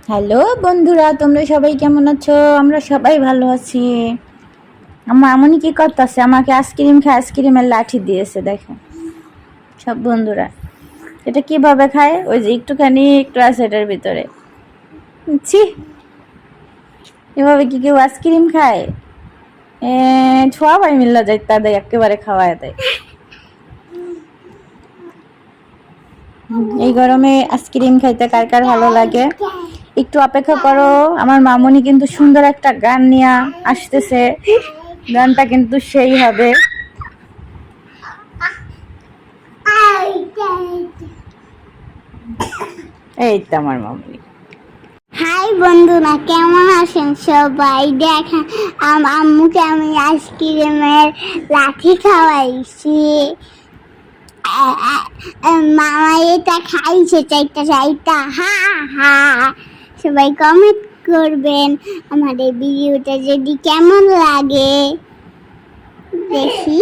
Hello বন্ধুরা, তোমরা সবাই কেমন আছো? আমরা সবাই ভালো আছি। আমার এমনই কি করতেছে, আমাকে আইসক্রিমের লাঠি দিয়েছে। দেখো সব বন্ধুরা, এটা কিভাবে খায়? ওই যে একটুখানি ক্লাস এটার ভিতরে। ছি, এভাবে কি কেউ আইসক্রিম খায়? সবাই মিল্লা যায় তাদের একেবারে খাওয়ায় দেয়। এই গরমে আইসক্রিম খাইতে কার কার ভালো লাগে? একটু অপেক্ষা করো, আমার মামুনি কিন্তু সুন্দর একটা গান নিয়ে আসতেছে। গানটা কিন্তু সেই হবে। এই তো আমার মামুনি। হাই বন্ধুরা, কেমন আছেন সবাই? দেখেন আম্মুকে আমি আইসক্রিমের লাঠি খাওয়াইছি। মামা এটা খাইছে চাইটা হা হা। সবাই কমেন্ট করবেন আমাদের ভিডিওটা যদি কেমন লাগে। দেখি,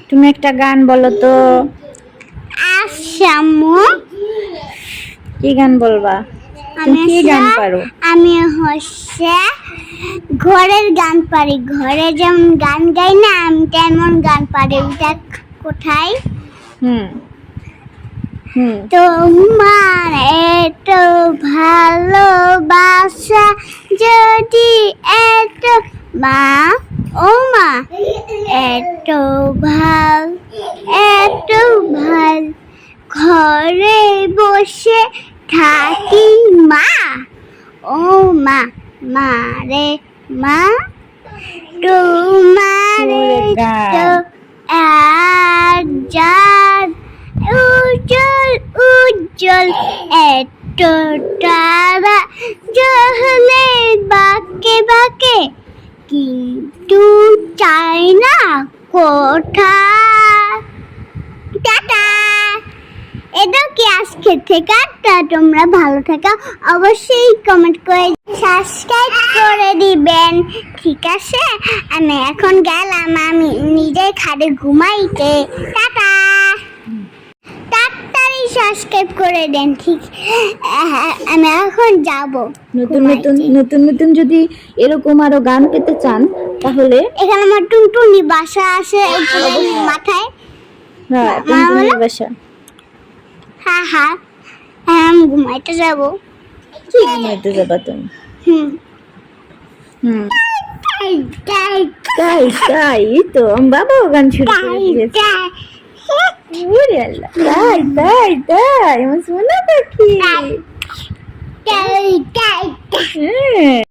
তুমি একটা গান বলো তো। আম্মু, কি গান বলবা? তুমি কি গান পারো? আমি হচ্ছে ঘরের গান পারি। ঘরে যেমন গান গাই না, আমি তেমন গান পারি। ওটা কোথায়? তোমার এত ভালোবাসা যদি এত মা ও মা এত ভাল ঘরে বসে থাকি মা ও মা মারে মা তোমার তো আজাদ উজ্জ্বল এত তারা জ্বলে বাকে বাকে, কিন্তু চাই না কোথায়। টাটা। এটা কি আজকে থেকে? তোমরা ভালো থাকো, অবশ্যই কমেন্ট করে সাবস্ক্রাইব করে দিবেন, ঠিক আছে? আমি এখন গেলাম, আমি নিজের খাটে ঘুমাইতে। টাটা। তাড়াতাড়ি সাবস্ক্রাইব করে দেন, ঠিক? আমি এখন যাব। নতুন যদি এরকম আরো গান পেতে চান তাহলে এখানে আমার টুনটুনি বাসা আছে মাথায়। হ্যাঁ, টুনটুনির বাসা। হ্যাঁ, আমি ঘুমাইতে যাব। কি ঘুমাইতে যাবা তুমি? তাই তো বাবাও গান শুরু করে দিয়েছে। ওরে আল্লাহ, তাই আমার সোনা পাখি।